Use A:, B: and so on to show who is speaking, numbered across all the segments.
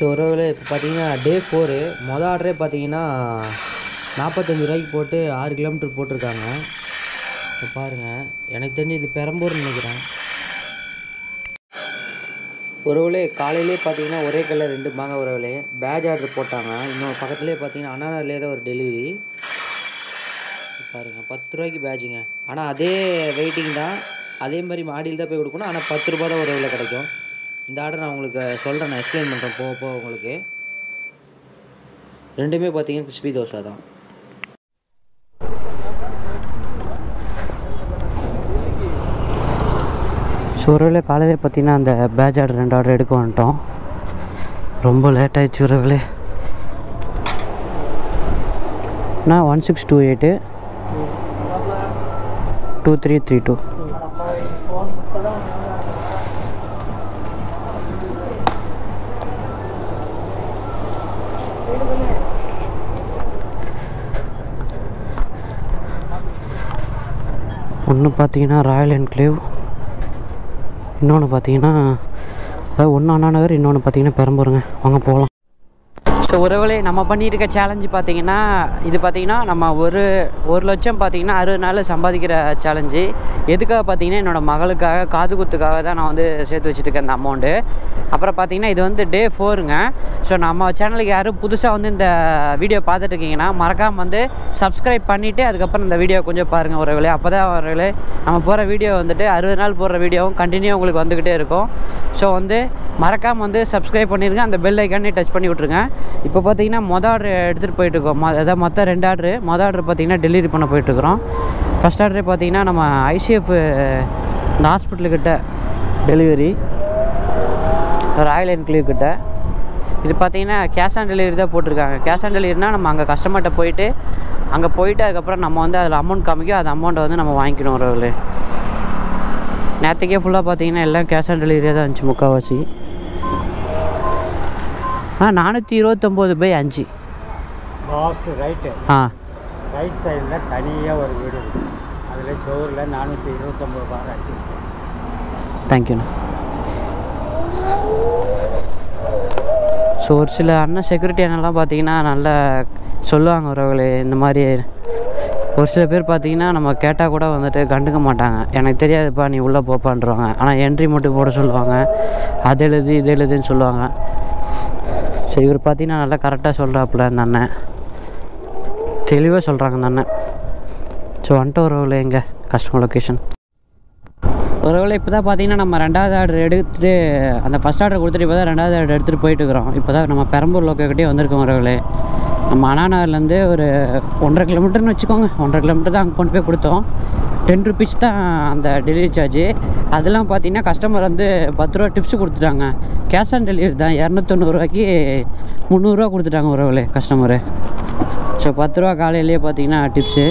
A: So ஒருவேளை இப்போ பார்த்தீங்கன்னா டே 4 மொதல் ஆர்டரே பார்த்தீங்கன்னா 45 ரூபாய்க்கு போட்டு 6 கிலோமீட்டர் போட்டிருக்காங்க. இப்போ பாருங்கள், எனக்கு தெரிஞ்சு இது பெரம்பூர்னு நினைக்கிறேன். ஒருவேளை காலையிலே பார்த்தீங்கன்னா ஒரே கல்லில் 2 மாங்காய் ஒருவேளை பேட்ச் ஆர்டர் போட்டாங்க. இன்னொரு பக்கத்துலேயே பார்த்தீங்கன்னா அண்ணாநகர்லேயே தான் ஒரு டெலிவரி. பாருங்கள் 10 ரூபாய்க்கு பேட்சுங்க. ஆனால் அதே வெயிட்டிங் தான், அதே மாதிரி மாடியில் தான் போய் கொடுக்கணும். ஆனால் 10 ரூபா தான் ஒருவேளை கிடைக்கும். இந்த ஆர்டர் நான் உங்களுக்கு சொல்கிறேன், நான் எக்ஸ்பிளைன் பண்ணுறேன் போக உங்களுக்கு. ரெண்டுமே பார்த்தீங்கன்னா கிறிஸ்பி தோசை தான். ஸோ ஒருவேளை காலையிலே பார்த்தீங்கன்னா அந்த பேட்ச் ஆர்டர் 2 ஆர்டர் எடுக்க வந்துட்டோம். ரொம்ப லேட் ஆகிடுச்சு ஒருவேளை. நான் 1628 2332. ஒன்று பார்த்தீங்கன்னா ராயல் என்க்ளேவ், இன்னொன்று பார்த்தீங்கன்னா அதாவது ஒன்று அண்ணா நகர், இன்னொன்று பார்த்தீங்கன்னா பெரம்பூருங்க. வாங்க போகலாம். ஸோ ஒருவேளை நம்ம பண்ணியிருக்க சேலஞ்சு பார்த்தீங்கன்னா இது பார்த்தீங்கன்னா நம்ம ஒரு லட்சம் பார்த்தீங்கன்னா 60 நாள் சம்பாதிக்கிற சேலஞ்சு. எதுக்காக பார்த்தீங்கன்னா என்னோடய மகளுக்காக காது குத்துக்காக தான் நான் வந்து சேர்த்து வச்சுருக்கேன் இந்த அமௌண்ட்டு. அப்புறம் பார்த்தீங்கன்னா இது வந்து டே 4ங்க. ஸோ நம்ம சேனலுக்கு யாரும் புதுசாக வந்து இந்த வீடியோ பார்த்துட்டு இருக்கீங்கன்னா மறக்காமல் வந்து சப்ஸ்கிரைப் பண்ணிவிட்டு அதுக்கப்புறம் இந்த வீடியோ கொஞ்சம் பாருங்கள் ஒருவேளை. அப்போ தான் ஒருவேளை நம்ம போகிற வீடியோ வந்துட்டு 60 நாள் போடுற வீடியோவும் கண்டினியூ உங்களுக்கு வந்துக்கிட்டே இருக்கும். ஸோ வந்து மறக்காமல் வந்து சப்ஸ்கிரைப் பண்ணிடுங்க, அந்த பெல் ஐக்கானே டச் பண்ணி விட்ருங்க. இப்போ பார்த்தீங்கன்னா மொதல் ஆர்டர் எடுத்துகிட்டு போயிட்டுருக்கோம். அதாவது மொத்தம் 2 ஆர்டரு. மொதல் ஆர்டர் பார்த்தீங்கன்னா டெலிவரி பண்ண போயிட்டுருக்குறோம். ஃபஸ்ட் ஆர்டரே பார்த்தீங்கன்னா நம்ம ஐசிஎஃப் இந்த ஹாஸ்பிட்டலுக்கிட்ட டெலிவரி, ராயல் என்க்ளேவ் கிட்ட. இது பார்த்தீங்கன்னா கேஷ் ஆன் டெலிவரி தான் போட்டிருக்காங்க. கேஷ் ஆன் டெலிவரினால் நம்ம அங்கே கஸ்டமர்கிட்ட போயிட்டு அதுக்கப்புறம் நம்ம வந்து அதில் அமௌண்ட் காமிக்கும், அந்த அமௌண்ட்டை வந்து நம்ம வாங்கிக்கணும் ஒருவேளை. நேற்றுக்கே ஃபுல்லாக பார்த்தீங்கன்னா எல்லாம் கேஷ் ஆன் டெலிவரியாக தான் இருந்துச்சு முக்கால்வாசி. 429/5
B: லாஸ்ட் ரைட்டு. ரைட் சைடில் தனியாக ஒரு வீடு இருக்குது, அதில் சோறில் 429 பார் ஆச்சு.
A: தேங்க்யூண்ணா. ஸோ ஒரு சில அண்ணன் செக்யூரிட்டி அண்ணெல்லாம் பார்த்தீங்கன்னா நல்லா சொல்லுவாங்க உறவுகளே. இந்த மாதிரி ஒரு சில பேர் பார்த்தீங்கன்னா நம்ம கேட்டால் கூட வந்துட்டு கண்டுக்க மாட்டாங்க. எனக்கு தெரியாதுப்பா நீ உள்ளே போப்பான்றாங்க. ஆனால் என்ட்ரி மட்டும் போட சொல்லுவாங்க, அது எழுது இது எழுதுன்னு சொல்லுவாங்க. ஸோ இவர் பார்த்தீங்கன்னா நல்லா கரெக்டாக சொல்கிறாப்புல அந்த அண்ணன், தெளிவாக சொல்கிறாங்க அந்த அண்ணன். ஸோ வந்துட்டு உறவுகளே எங்கள் கஸ்டமர் லொக்கேஷன் ஒருவேளை. இப்போ தான் பார்த்தீங்கன்னா நம்ம 2வது ஆர்டர் எடுத்துகிட்டு அந்த ஃபஸ்ட் ஆர்டர் கொடுத்துட்டு இப்போ தான் 2வது ஆர்டர் எடுத்துகிட்டு போயிட்டுருக்குறோம். இப்போ தான் நம்ம பெரம்பூர் லோக்கல்கிட்டே வந்திருக்கோம் உறவுகளே. நம்ம அண்ணா நகர்லேருந்து ஒரு 1.5 கிலோமீட்டர்னு வச்சுக்கோங்க. 1.5 கிலோமீட்டர் தான் அங்கே கொண்டு போய் கொடுத்தோம். 10 ருபீஸ் தான் அந்த டெலிவரி சார்ஜு. அதெல்லாம் பார்த்தீங்கன்னா கஸ்டமர் வந்து 10 ரூபா டிப்ஸு கொடுத்துட்டாங்க. கேஷ் ஆன் டெலிவரி தான் 290 ரூபாய்க்கு 300 ரூபா கொடுத்துட்டாங்க உறவுகளே கஸ்டமரு. ஸோ 10 ரூபா காலையிலேயே பார்த்தீங்கன்னா டிப்ஸு.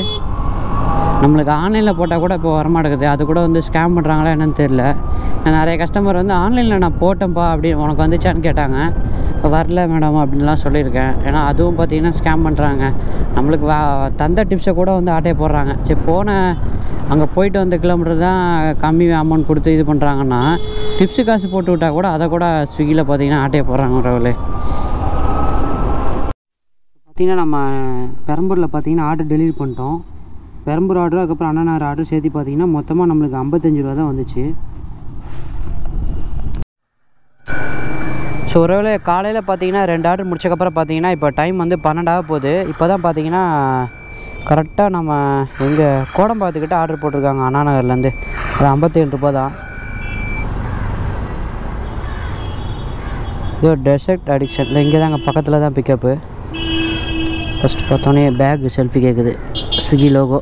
A: நம்மளுக்கு ஆன்லைனில் போட்டால் கூட இப்போ வரமாட்டேங்குது. அது கூட வந்து ஸ்கேம் பண்ணுறாங்களா என்னன்னு தெரில. நிறைய கஸ்டமர் வந்து ஆன்லைனில் நான் போட்டேன்ப்பா அப்படின்னு உனக்கு வந்துச்சான்னு கேட்டாங்க. இப்போ வரல மேடம் அப்படின்லாம் சொல்லியிருக்கேன். ஏன்னா அதுவும் பார்த்தீங்கன்னா ஸ்கேம் பண்ணுறாங்க. நம்மளுக்கு தந்த டிப்ஸை கூட வந்து ஆட்டையை போடுறாங்க. சரி அங்கே போயிட்டு வந்த கிலோமீட்டர் தான் கம்மி அமௌண்ட் கொடுத்து இது பண்ணுறாங்கன்னா டிப்ஸு காசு போட்டு விட்டால் கூட அதை கூட ஸ்விக்கியில் பார்த்தீங்கன்னா ஆட்டையை போடுறாங்க உறவுகளே. பார்த்திங்கன்னா நம்ம பெரம்பூரில் பார்த்தீங்கன்னா ஆர்டர் டெலிவரி பண்ணிட்டோம். பெரம்பூர் ஆர்டர் அதுக்கப்புறம் அண்ணா நகர் ஆர்டர் சேர்த்து பார்த்தீங்கன்னா மொத்தமாக நம்மளுக்கு 55 ரூபா தான் வந்துச்சு. ஸோ ஒருவேளை காலையில் பார்த்தீங்கன்னா 2 ஆர்டர் முடிச்சக்கப்புறம் பார்த்தீங்கன்னா இப்போ டைம் வந்து 12 போகுது. இப்போ தான் பார்த்தீங்கன்னா கரெக்டாக நம்ம எங்கள் கோடம்பாக்கத்துக்கிட்ட ஆர்டர் போட்டிருக்காங்க அண்ணா நகர்லேருந்து. அது 57 ரூபா தான். இது டெசர்ட் அடிக்ஷன் இங்கே தான், அங்கே பக்கத்தில் தான் பிக்கப்பு. ஃபஸ்ட்டு பார்த்தோன்னே பேக் செல்ஃபி கேட்குது, ஸ்விக்கி லோகோ.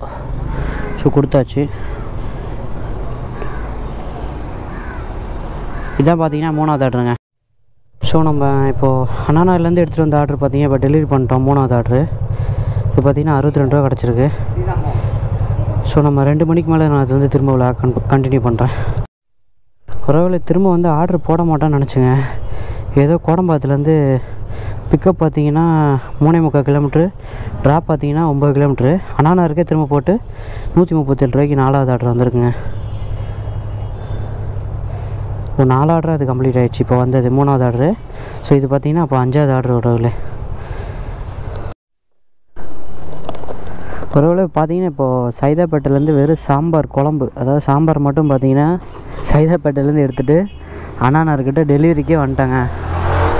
A: ஸோ கொடுத்தாச்சு. இதான் பார்த்தீங்கன்னா 3வது ஆர்டருங்க. ஸோ நம்ம இப்போது அண்ணா நகர்லேருந்து எடுத்துகிட்டு வந்த ஆர்டர் பார்த்தீங்கன்னா இப்போ டெலிவரி பண்ணிட்டோம். 3வது ஆர்டரு இப்போ பார்த்தீங்கன்னா 62 ரூபா கிடச்சிருக்கு. ஸோ நம்ம 2 மணிக்கு மேலே நான் அது வந்து திரும்ப கண்டினியூ பண்ணுறேன். ஒருவேளை திரும்ப வந்து ஆர்டர் போட மாட்டேன்னு நினச்சிங்க. ஏதோ கோடம்பாக்கத்துலேருந்து பிக்கப் பார்த்தீங்கன்னா 3.25 கிலோமீட்ரு, ட்ராப் பார்த்தீங்கன்னா 9 கிலோமீட்ரு. அண்ணா நகருக்கே திரும்ப போட்டு 137 ரூபாய்க்கு 4வது ஆர்டர் வந்திருக்குங்க. இப்போ 4 ஆர்டர் அது கம்ப்ளீட் ஆகிடுச்சு. இப்போ வந்தது 3வது ஆர்டரு. ஸோ இது பார்த்திங்கன்னா அப்போ 5வது ஆர்டர் உறவுகளே. உறவுகளே பார்த்தீங்கன்னா இப்போது சைதாப்பேட்டையிலேருந்து வெறும் சாம்பார் குழம்பு, அதாவது சாம்பார் மட்டும் பார்த்தீங்கன்னா சைதாப்பேட்டையிலேருந்து எடுத்துகிட்டு அண்ணாநகர்கிட்ட டெலிவரிக்கே வந்துட்டாங்க.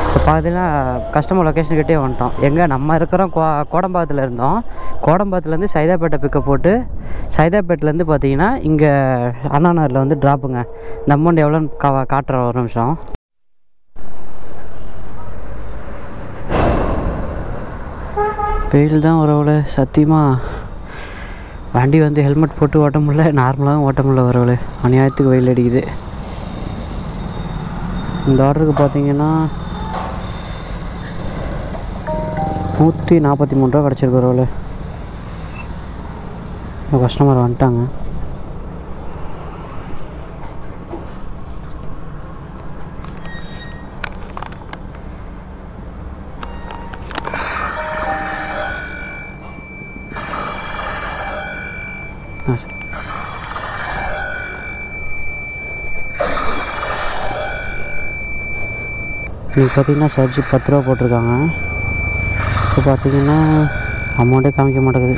A: இப்போ பார்த்தீங்கன்னா கஸ்டமர் லொக்கேஷன்கிட்டே வந்துட்டோம். எங்கே நம்ம இருக்கிறோம் கோடம்பாக்கத்தில் இருந்தோம். கோடம்பாக்கத்துலேருந்து சைதாப்பேட்டை பிக்கப் போட்டு சைதாப்பேட்டிலேருந்து பார்த்தீங்கன்னா இங்கே அண்ணாநகரில் வந்து ட்ராப்புங்க. இந்த அமௌண்ட் எவ்வளோன்னு காட்டுற ஒரு நிமிஷம். வெயில் தான் உறவுல சத்தியமாக வண்டி வந்து ஹெல்மெட் போட்டு ஓட்ட முடியல, நார்மலாகவும் ஓட்ட முடியல உறவுல. அநியாயத்துக்கு வெயில் அடிக்குது. இந்த ஆர்டருக்கு பார்த்தீங்கன்னா 143 ரூபா கிடச்சிருக்கு உறவுல. கஸ்டமர் வந்துட்டாங்க. இன்றைக்கி பார்த்தீங்கன்னா சர்ஜி 10 ரூபா போட்டிருக்காங்க. இப்போ பார்த்தீங்கன்னா அமௌண்ட்டே காமிக்க மாட்டேங்குது.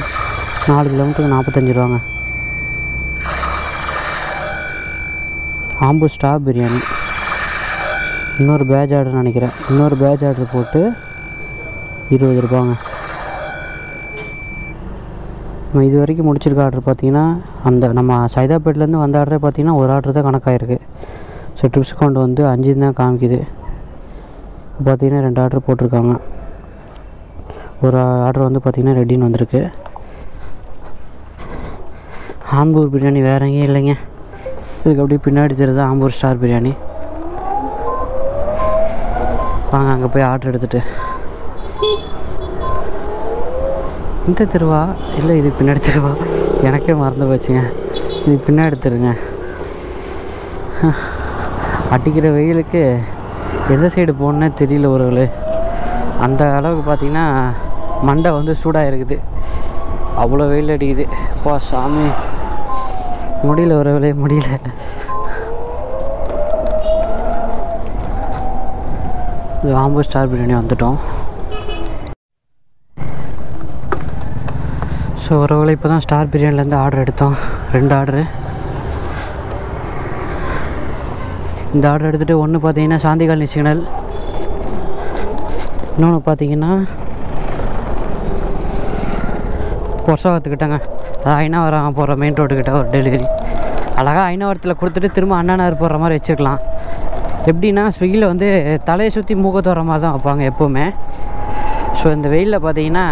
A: 4 கிலோமீட்டருக்கு 45 ரூபாங்க. ஆம்பூர் ஸ்டார் பிரியாணி இன்னொரு பேட்ச் ஆர்டர் நினைக்கிறேன். இன்னொரு பேட்ச் ஆர்டர் போட்டு 20 ரூபாங்க. நம்ம இது வரைக்கும் முடிச்சிருக்க ஆர்டர் பார்த்திங்கன்னா அந்த நம்ம சைதாப்பேட்டிலேருந்து வந்த ஆர்டரே பார்த்திங்கன்னா ஒரு ஆர்டர் தான் கணக்காயிருக்கு. ஸோ ட்ரிப்ஸ் கவுண்ட் வந்து 5 தான் காமிக்குது. பார்த்திங்கன்னா 2 ஆர்டர் போட்டிருக்காங்க. ஒரு ஆர்டர் வந்து பார்த்திங்கன்னா ரெடின்னு வந்திருக்கு. ஆம்பூர் பிரியாணி வேறு எங்கேயும் இல்லைங்க. இதுக்கு அப்படியே பின்னாடி தெரியுது ஆம்பூர் ஸ்டார் பிரியாணி. வாங்க அங்கே போய் ஆர்டர் எடுத்துகிட்டு. இந்த தெருவா இல்லை இது பின்னாடி தெருவா, எனக்கே மறந்து போச்சுங்க. இது பின்னாடி தெருங்க. அடிக்கிற வெயிலுக்கு எந்த சைடு போகணுன்னே தெரியல உறவுகளே. அந்த அளவுக்கு பார்த்திங்கன்னா மண்டை வந்து சூடாக இருக்குது. அவ்வளோ வெயில் அடிக்குது. அப்பா சாமி முடியல உறவுகளே, முடியல. இது ஆம்பூர் ஸ்டார் பிரியாணி வந்துட்டோம். ஸோ உறவுகளே இப்போ தான் ஸ்டார் பிரியாணிலேருந்து ஆர்டர் எடுத்தோம். 2 ஆர்டரு. இந்த ஆர்டர் எடுத்துகிட்டு ஒன்று பார்த்தீங்கன்னா சாந்தி காலனி சிக்னல், இன்னொன்று பார்த்தீங்கன்னா பொர்சாவத்துக்கிட்டங்க. அது ஐநாவரம் போகிற மெயின் ரோட்டுக்கிட்ட ஒரு டெலிவரி. அழகாக ஐநாவரத்தில் கொடுத்துட்டு திரும்ப அண்ணாநகர் போடுற மாதிரி வச்சுக்கலாம். எப்படின்னா ஸ்விக்கியில் வந்து தலையை சுற்றி மூக்கத்து வர மாதிரி தான் வைப்பாங்க எப்போவுமே. ஸோ இந்த வெயிலில் பார்த்தீங்கன்னா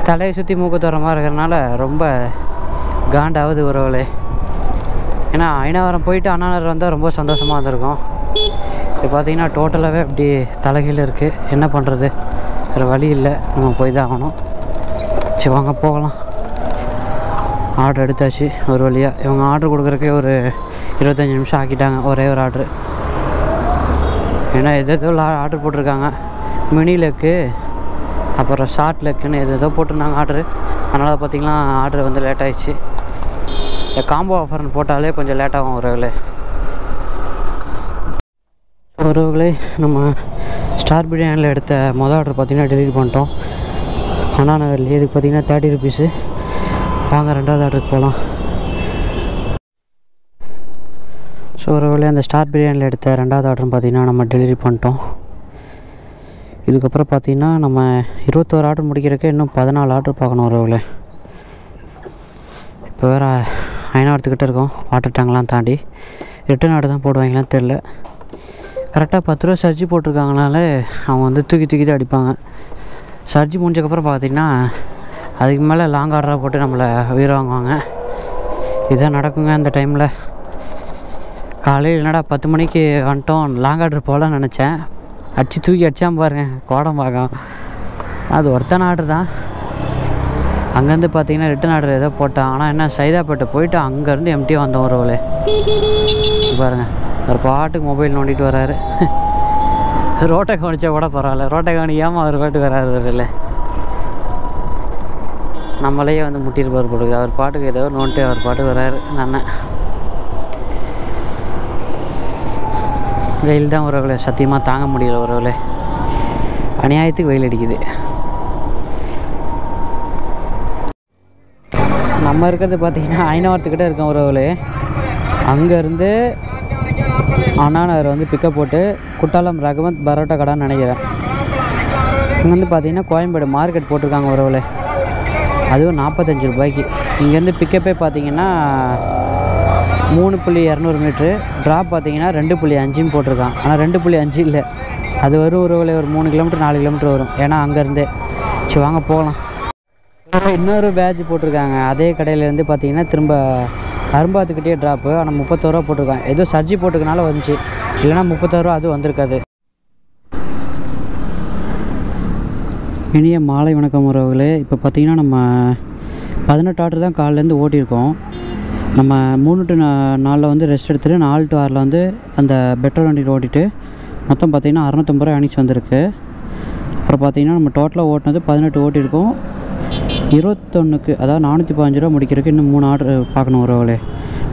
A: தலையை சுற்றி மூக்கத்து வர மாதிரி இருக்கிறனால ரொம்ப காண்டாவது உறவுகளே. ஏன்னா ஐநாவரம் போயிட்டு அண்ணாநகர் வந்தால் ரொம்ப சந்தோஷமாக இருந்திருக்கும். இப்போ பார்த்தீங்கன்னா டோட்டலாகவே அப்படி தலைகீழ இருக்குது. என்ன பண்ணுறது, வேறு வழி இல்லை, நம்ம போய் தான் ஆகணும். சரி வாங்க போகலாம். ஆர்டர் எடுத்தாச்சு ஒரு வழியாக. இவங்க ஆர்டர் கொடுக்குறக்கே ஒரு 25 நிமிஷம் ஆக்கிட்டாங்க ஒரே ஒரு ஆர்டரு. ஏன்னா எதோ ஆர்டர் போட்டிருக்காங்க. மினி லெக்கு அப்புறம் ஷார்ட் லெக்குன்னு எதோ போட்டிருந்தாங்க ஆர்டரு. அதனால் பார்த்திங்கன்னா ஆர்டர் வந்து லேட் ஆகிடுச்சு. இந்த காம்போ ஆஃபர்னு போட்டாலே கொஞ்சம் லேட்டாகும் உறவுகளே. உறவுகளே நம்ம ஸ்டார் பிரியாணியில் எடுத்த மொதல் ஆர்டர் பார்த்திங்கன்னா டெலிவரி பண்ணிட்டோம் அண்ணாநகர்லேயே. இதுக்கு பார்த்திங்கன்னா 30 ருபீஸு. வாங்க 2வது ஆர்டருக்கு போகலாம். ஸோ உறவுகளே அந்த ஸ்டார் பிரியாணியில் எடுத்த 2வது ஆர்டர்னு பார்த்திங்கன்னா நம்ம டெலிவரி பண்ணிட்டோம். இதுக்கப்புறம் பார்த்திங்கன்னா நம்ம 21 ஆர்டர் முடிக்கிறதுக்கு இன்னும் 14 ஆர்டர் பார்க்கணும் உறவுகளே. இப்போ வேறு ஐநாவரத்துக்கிட்ட இருக்கோம். வாட்டர் டேங்க்லாம் தாண்டி ரிட்டன் ஆர்டர் தான் போடுவாங்களான்னு தெரில. கரெக்டாக 10 ரூபா சர்ஜி போட்டிருக்காங்கனால அவங்க வந்து தூக்கி தான் அடிப்பாங்க. சர்ஜி முடிஞ்சக்கப்புறம் பார்த்திங்கன்னா அதுக்கு மேலே லாங் ஆர்டராக போட்டு நம்மளை உயிர் வாங்குவாங்க. இதுதான் நடக்குங்க அந்த டைமில். காலையில் என்னடா 10 மணிக்கு வந்துட்டோம், லாங் ஆர்டர் போகலான்னு நினச்சேன். தூக்கி அடிச்சாமல் பாருங்க கோடம்பாக்கம். அது ஒருத்தான ஆர்டர் தான். அங்கேருந்து பார்த்தீங்கன்னா ரிட்டன் ஆர்டர் ஏதோ போட்டான். ஆனால் என்ன சைதாப்பேட்டை போயிட்டு அங்கேருந்து எம்டியாக வந்தோம் உறவுகளே. பாருங்கள் ஒரு பாட்டுக்கு மொபைல் நோண்டிட்டு வராரு. ரோட்டை கவனிச்சா கூட பரவாயில்ல, ரோட்டை கவனிக்காமல் அவர் பாட்டுக்கு வராரு. இல்லை நம்மளையே வந்து முட்டிருப்பார் போடுது. அவர் பாட்டுக்கு ஏதோ நோண்டிட்டு அவர் பாட்டுக்கு வராரு. நான் வெயில் தான் உறவுகளே, சத்தியமாக தாங்க முடியல உறவுகளே, அநியாயத்துக்கு வெயில் அடிக்குது. நம்ம இருக்கிறது பார்த்திங்கன்னா ஐநாவரத்துக்கிட்ட இருக்கோம் உறவுகளே. அங்கேருந்து அண்ணா நகர் வந்து பிக்கப் போட்டு குட்டாலம் ரகுவந்த் பரோட்டா கடான்னு நினைக்கிறேன். இங்கே வந்து பார்த்திங்கன்னா கோயம்பேடு மார்க்கெட் போட்டிருக்காங்க உறவுகளே, அதுவும் 45 ரூபாய்க்கு. இங்கேருந்து பிக்கப்பே பார்த்திங்கன்னா 3.200 மீட்ரு, ட்ராப் பார்த்திங்கன்னா 2.5 போட்டிருக்கான். ஆனால் 2.5 இல்லை, அது வரும் உறவுகளே ஒரு 3 கிலோமீட்டர் 4 கிலோமீட்டர் வரும். ஏன்னா அங்கேருந்தே சரி வாங்க போகலாம். இன்னொரு பேட்ச் போட்டிருக்காங்க அதே கடையிலேருந்து பார்த்திங்கன்னா திரும்ப அரும்பாத்துக்கிட்டே ட்ராப்பு. ஆனால் 31 ரூபா போட்டிருக்காங்க. ஏதோ சர்ஜி போட்டுக்கனால வந்துச்சு, இல்லைனா 31 ரூபா அது வந்திருக்காது. இனிய மாலை வணக்கம் உறவுகளே. இப்போ பார்த்திங்கன்னா நம்ம 18 ஆர்டர் தான் காலிலேருந்து ஓட்டியிருக்கோம். நம்ம 3 to 4 வந்து ரெஸ்ட் எடுத்துகிட்டு 4 to 6 வந்து அந்த பெட்ரோல் வண்டியில் ஓட்டிட்டு மொத்தம் பார்த்திங்கன்னா 650 ரூபா அணிச்சு வந்திருக்கு. அப்புறம் பார்த்திங்கன்னா நம்ம டோட்டலாக ஓட்டினது 18 ஓட்டியிருக்கோம். 21க்கு அதாவது 415 ரூபா முடிக்கிறதுக்கு இன்னும் 3 ஆர்டர் பார்க்கணும் உறவுகளே.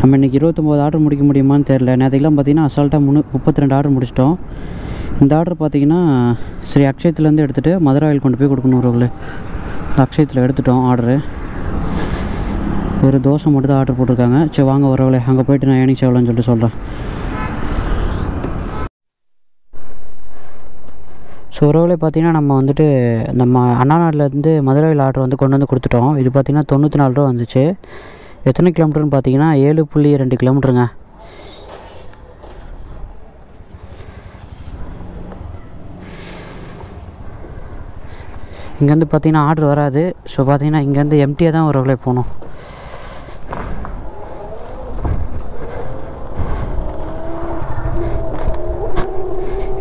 A: நம்ம இன்றைக்கி 29 ஆர்டர் முடிக்க முடியுமான்னு தெரில. நேற்றுக்கெல்லாம் பார்த்திங்கன்னா அசால்ட்டாக 32 ஆர்டர் முடிச்சிட்டோம். இந்த ஆர்டர் பார்த்திங்கன்னா சரி அக்ஷயத்துலேருந்து எடுத்துகிட்டு மதுரை ஆயில் கொண்டு போய் கொடுக்கணும் உறவுகளே. அக்ஷயத்தில் எடுத்துட்டோம் ஆர்டரு. ஒரு தோசை மட்டும் தான் ஆர்டர் போட்டிருக்காங்க. சரி வாங்க உறவுகளே, அங்கே போய்ட்டு நான் ஏர்னிங்ஸ் எவ்வளோன்னு சொல்லிட்டு சொல்கிறேன். ஸோ உறவுகளே பார்த்திங்கன்னா நம்ம வந்துட்டு நம்ம அண்ணா நகர்லேருந்து மதுரையில் ஆர்டர் வந்து கொண்டு வந்து கொடுத்துட்டோம். இது பார்த்திங்கன்னா 94 ரூபா வந்துச்சு. எத்தனை கிலோமீட்டர்னு பார்த்திங்கன்னா 7.2 கிலோமீட்டருங்க. இங்கேருந்து பார்த்திங்கன்னா ஆர்டர் வராது. ஸோ பார்த்திங்கன்னா இங்கேருந்து எம்டியாக தான் உறவுகளே போகணும்.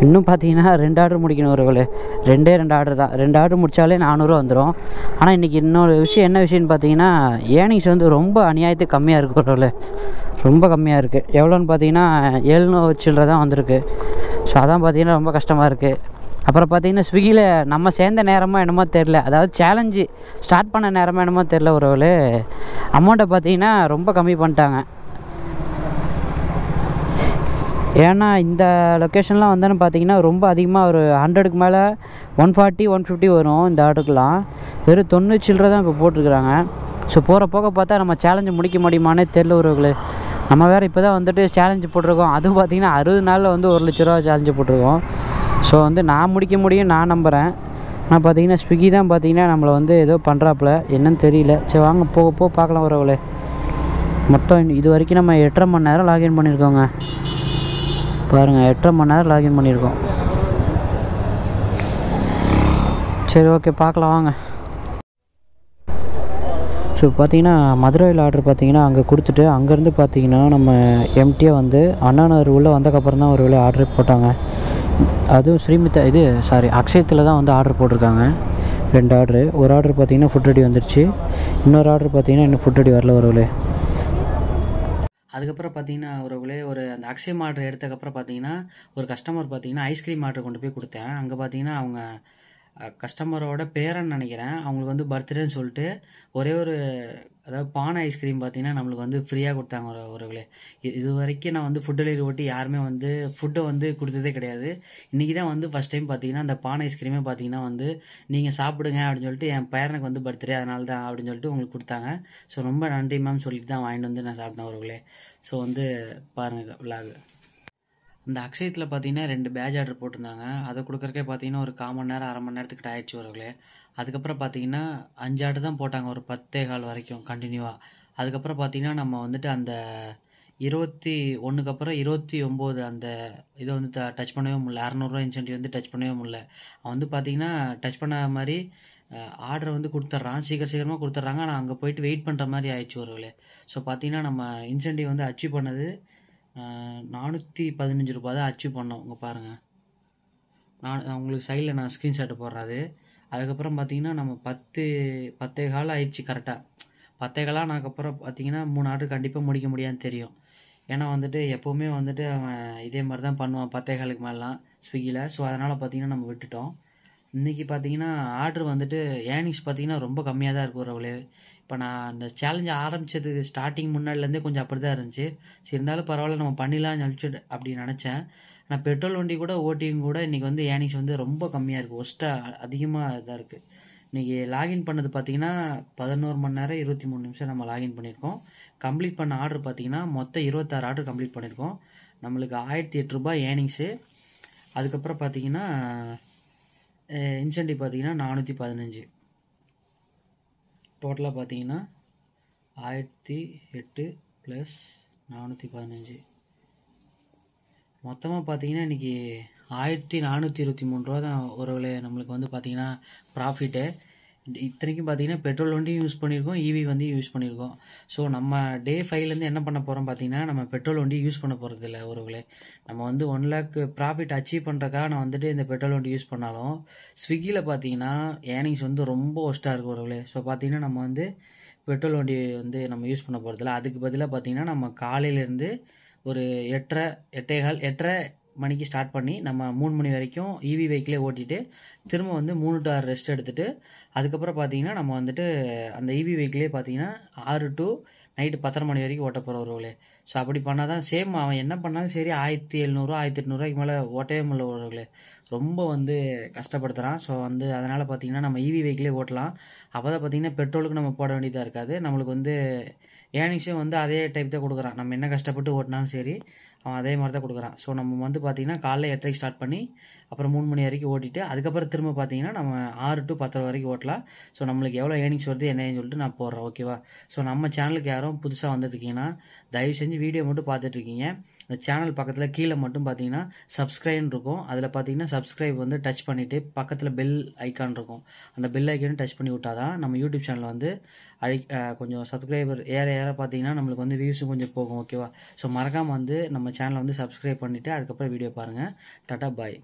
A: இன்னும் பார்த்தீங்கன்னா 2 ஆர்டர் முடிக்கணும் உறவுகளே. 2 ஆர்டர் தான். 2 ஆர்டர் முடித்தாலே 400 ரூபா வந்துடும். ஆனால் இன்றைக்கி இன்னொரு விஷயம் என்ன விஷயம்னு பார்த்தீங்கன்னா ஏர்னிங்ஸ் வந்து ரொம்ப அநியாயத்துக்கு கம்மியாக இருக்குது உறவுகளே, ரொம்ப கம்மியாக இருக்குது. எவ்வளோன்னு பார்த்தீங்கன்னா 700 சில்லரை தான் வந்திருக்கு. ஸோ அதான் பார்த்தீங்கன்னா ரொம்ப கஷ்டமாக இருக்குது. அப்புறம் பார்த்தீங்கன்னா ஸ்விக்கியில் நம்ம சேர்ந்த நேரமாக என்னமோ தெரில, அதாவது சேலஞ்சு ஸ்டார்ட் பண்ண நேரமாக என்னமோ தெரில உறவுகளே, அமௌண்ட்டை பார்த்தீங்கன்னா ரொம்ப கம்மி பண்ணிட்டாங்க. ஏன்னா இந்த லொக்கேஷன்லாம் வந்தோன்னு பார்த்தீங்கன்னா ரொம்ப அதிகமாக ஒரு 100க்கு மேலே 140 150 வரும். இந்த ஆர்டருக்குலாம் வெறும் 90 சில்லரை தான் இப்போ போட்டிருக்குறாங்க. ஸோ போகிற போக பார்த்தா நம்ம சேலஞ்சு முடிக்க முடியுமானே தெரில உறவுகளே. நம்ம வேறு இப்போ தான் வந்துட்டு சேலஞ்சு போட்டிருக்கோம். அதுவும் பார்த்திங்கன்னா 60 நாளில் வந்து 1 லட்ச ரூபா சேலஞ்சு போட்டிருக்கோம். ஸோ வந்து நான் முடிக்க முடியும் நான் நம்புகிறேன். ஆனால் பார்த்திங்கன்னா ஸ்விக்கி தான் பார்த்திங்கன்னா நம்மளை வந்து ஏதோ பண்ணுறாப்புல, என்னன்னு தெரியல. சரி வாங்க போக பார்க்கலாம் உறவுகளே. மொத்தம் இது வரைக்கும் நம்ம 8.5 மணி நேரம் லாகின் பண்ணியிருக்கோங்க. பாருங்கள் 8.5 மணி நேரம் லாகின் பண்ணியிருக்கோம். சரி ஓகே பார்க்கலாம் வாங்க. ஸோ பார்த்திங்கன்னா மதுரையில் ஆர்டர் பார்த்திங்கன்னா அங்கே கொடுத்துட்டு அங்கேருந்து பார்த்திங்கன்னா நம்ம எம்டியாக வந்து அண்ணா நகர் உள்ளே வந்தக்கப்புறம் தான் ஒரு வேளை ஆர்டர் போட்டாங்க. அதுவும் ஸ்ரீமிதா அக்ஷயத்தில் தான் வந்து ஆர்டர் போட்டிருக்காங்க. 2 ஆர்டரு. ஒரு ஆர்டர் பார்த்திங்கன்னா ஃபுட் ரெடி வந்துருச்சு. இன்னொரு ஆர்டர் பார்த்திங்கன்னா இன்னும் ஃபுட் ரெடி வரல ஒருவேளை. அதுக்கப்புறம் பார்த்தீங்கன்னா ஒரு அந்த அக்ஷயம் ஆர்டர் எடுத்ததுக்கப்புறம் பார்த்தீங்கன்னா ஒரு கஸ்டமர் பார்த்தீங்கன்னா ஐஸ்கிரீம் ஆர்டர் கொண்டு போய் கொடுத்தேன். அங்கே பார்த்தீங்கன்னா அவங்க கஸ்டமரோட பேரன்னு நினைக்கிறேன், அவங்களுக்கு வந்து பர்த்டேன்னு சொல்லிட்டு அதாவது பானை ஐஸ்கிரீம் பார்த்தீங்கன்னா நம்மளுக்கு வந்து ஃப்ரீயாக கொடுத்தாங்க ஒருவர்களே. இது வரைக்கும் நான் வந்து ஃபுட் டெலிவரி ஓட்டி யாருமே வந்து ஃபுட்டை வந்து கொடுத்ததே கிடையாது. இன்றைக்கி தான் வந்து ஃபஸ்ட் டைம் பார்த்தீங்கன்னா அந்த பானை ஐஸ்கிரீமே பார்த்தீங்கன்னா வந்து நீங்கள் சாப்பிடுங்க அப்படின்னு சொல்லிட்டு என் பேரனுக்கு வந்து பர்த்டே அதனால தான் அப்படின்னு சொல்லிட்டு உங்களுக்கு கொடுத்தாங்க. ஸோ ரொம்ப நன்றி மேம் சொல்லிட்டு தான் வாங்கிட்டு வந்து நான் சாப்பிட்டேன் ஒருவர்களே. ஸோ வந்து பாருங்கள் விலாகு. இந்த அக்ஷயத்தில் பார்த்தீங்கன்னா 2 பேட்ச் ஆர்டர் போட்டிருந்தாங்க. அதை கொடுக்குறக்கே பார்த்தீங்கன்னா ஒரு 1/4 மணி நேரம் 1/2 மணி நேரத்துக்கிட்ட ஆயிடுச்சு ஒருவர்களே. அதுக்கப்புறம் பார்த்தீங்கன்னா 5 ஆர்டர் தான் போட்டாங்க ஒரு 10:15 வரைக்கும் கண்டினியூவாக. அதுக்கப்புறம் பார்த்தீங்கன்னா நம்ம வந்துட்டு அந்த 21க்கு அப்புறம் 29 அந்த இதை வந்து டச் பண்ணவே முடியல. 600 ரூபா இன்சென்டிவ் வந்து டச் பண்ணவே முடியல. அவன் வந்து பார்த்தீங்கன்னா டச் பண்ண மாதிரி ஆர்டர் வந்து கொடுத்துட்றான், சீக்கிரமாக கொடுத்துட்றாங்க. ஆனால் அங்கே போயிட்டு வெயிட் பண்ணுற மாதிரி ஆயிடுச்சு ஒருவேளை. ஸோ பார்த்தீங்கன்னா நம்ம இன்சென்டிவ் வந்து அச்சீவ் பண்ணது 415 ரூபா தான் அச்சீவ் பண்ணோம். இங்கே பாருங்கள், நான் உங்களுக்கு சைடில் நான் ஸ்க்ரீன்ஷாட்டு போடுறது. அதுக்கப்புறம் பார்த்தீங்கன்னா நம்ம 10:15 ஆயிடுச்சு கரெக்டாக. 10:15 ஆனதுக்கப்புறம் பார்த்தீங்கன்னா 3 ஆர்டர் கண்டிப்பாக முடிக்க முடியாதுன்னு தெரியும். ஏன்னா வந்துட்டு எப்போவுமே வந்துட்டு அவன் இதே மாதிரி தான் பண்ணுவான் 10:15க்கு மேலாம் ஸ்விக்கியில். ஸோ அதனால் பார்த்தீங்கன்னா நம்ம விட்டுட்டோம். இன்றைக்கி பார்த்தீங்கன்னா ஆர்டர் வந்துட்டு ஏர்னிங்ஸ் பார்த்தீங்கன்னா ரொம்ப கம்மியாக தான் இருக்கும் ஒருவளே. இப்போ நான் அந்த சேலஞ்சு ஆரம்பித்தது ஸ்டார்டிங் முன்னாடிலேருந்தே கொஞ்சம் அப்படி தான் இருந்துச்சு. சரி இருந்தாலும் பரவாயில்ல நம்ம பண்ணிடலாம்னு நினச்சிட்டு அப்படி நினச்சேன். ஆனால் பெட்ரோல் வண்டி கூட ஓட்டியும் கூட இன்றைக்கி வந்து ஏர்னிங்ஸ் வந்து ரொம்ப கம்மியாக இருக்குது. ஒஸ்ட்டாக அதிகமாக இதாக இருக்குது. இன்றைக்கி லாகின் பண்ணது பார்த்தீங்கன்னா 11 மணி நேரம் 23 நிமிஷம் நம்ம லாகின் பண்ணியிருக்கோம். கம்ப்ளீட் பண்ண ஆர்டர் பார்த்தீங்கன்னா மொத்தம் 26 ஆர்டர் கம்ப்ளீட் பண்ணியிருக்கோம். நம்மளுக்கு 1008 ரூபாய் ஏர்னிங்ஸு. அதுக்கப்புறம் பார்த்தீங்கன்னா இன்சென்டிவ் பார்த்தீங்கன்னா 415. டோட்டலாக பார்த்தீங்கன்னா 1008 + 415 மொத்தமாக பார்த்தீங்கன்னா இன்றைக்கி 1423 ரூபா தான் ஒரு நம்மளுக்கு வந்து பார்த்தீங்கன்னா ப்ராஃபிட்டு. இத்தனைக்கும் பார்த்தீங்கன்னா பெட்ரோல் வண்டியும் யூஸ் பண்ணியிருக்கோம், ஈவி வந்து யூஸ் பண்ணியிருக்கோம். ஸோ நம்ம டே 5லேருந்து என்ன பண்ண போகிறோம் பார்த்தீங்கன்னா, நம்ம பெட்ரோல் வண்டி யூஸ் பண்ண போகிறது இல்லை ஒருவேளை. நம்ம வந்து 1 லேக் ப்ராஃபிட் அச்சீவ் பண்ணுறக்காக நான் வந்துட்டு இந்த பெட்ரோல் வண்டி யூஸ் பண்ணாலும் ஸ்விக்கியில் பார்த்தீங்கன்னா ஏர்னிங்ஸ் வந்து ரொம்ப ஒஸ்ட்டாக இருக்குது ஒருவேளை. ஸோ பார்த்தீங்கன்னா நம்ம வந்து பெட்ரோல் வண்டி வந்து நம்ம யூஸ் பண்ண போகிறதில்ல. அதுக்கு பதிலாக பார்த்தீங்கன்னா நம்ம காலையிலேருந்து ஒரு 8:15 மணிக்கு ஸ்டார்ட் பண்ணி நம்ம 3 மணி வரைக்கும் ஈவி வெஹிக்கிளே ஓட்டிட்டு திரும்ப வந்து 3 to 6 ரெஸ்ட் எடுத்துட்டு அதுக்கப்புறம் பார்த்தீங்கன்னா நம்ம வந்துட்டு அந்த ஈவி வெஹிக்கிளே பார்த்தீங்கன்னா 6 to நைட்டு 10:30 மணி வரைக்கும் ஓட்ட போகிற ஒருவர்களே. ஸோ அப்படி பண்ணால் தான் சேம் அவன் என்ன பண்ணாலும் சரி 1700 1800 மேலே ஓட்டவே முடியல ஒருவர்களே. ரொம்ப வந்து கஷ்டப்படுத்துகிறான். ஸோ வந்து அதனால் பார்த்தீங்கன்னா நம்ம ஈவி வெஹிக்கிளே ஓட்டலாம். அப்போ தான் பார்த்தீங்கன்னா பெட்ரோலுக்கு நம்ம போட வேண்டியதாக இருக்காது. நம்மளுக்கு வந்து ஏர்னிங்ஸும் வந்து அதே டைப் தான் கொடுக்குறான். நம்ம என்ன கஷ்டப்பட்டு ஓட்டினாலும் சரி அவன் அதே மாதிரி தான் கொடுக்குறான். ஸோ நம்ம வந்து பார்த்தீங்கன்னா காலைல 8:30 ஸ்டார்ட் பண்ணி அப்புறம் 3 மணி வரைக்கும் ஓட்டிட்டு அதுக்கப்புறம் திரும்ப பார்த்தீங்கன்னா நம்ம 6 to 10 வரைக்கும் ஓட்டலாம். ஸோ நம்மளுக்கு எவ்வளோ ஏர்னிங்ஸ் வருது என்னன்னு சொல்லிட்டு நான் போடுறேன். ஓகேவா? ஸோ நம்ம சேனலுக்கு யாரும் புதுசாக வந்துருக்கீங்கன்னா தயவு செஞ்சு வீடியோ மட்டும் பார்த்துட்டு இருக்கீங்க. இந்த சேனல் பக்கத்தில் கீழே மட்டும் பார்த்தீங்கன்னா சப்ஸ்கிரைப்னு இருக்கும். அதில் பார்த்தீங்கன்னா சப்ஸ்கிரைப் வந்து டச் பண்ணிவிட்டு பக்கத்தில் பெல் ஐக்கான் இருக்கும். அந்த பெல் ஐக்கானும் டச் பண்ணி விட்டாதான் நம்ம யூடியூப் சேனலில் வந்து கொஞ்சம் சப்ஸ்கிரைபர் ஏற பார்த்தீங்கன்னா நம்மளுக்கு வந்து வியூஸும் கொஞ்சம் போகும். ஓகேவா? ஸோ மறக்காமல் வந்து நம்ம சேனலை வந்து சப்ஸ்கிரைப் பண்ணிவிட்டு அதுக்கப்புறம் வீடியோ பாருங்கள். டாடா பாய்.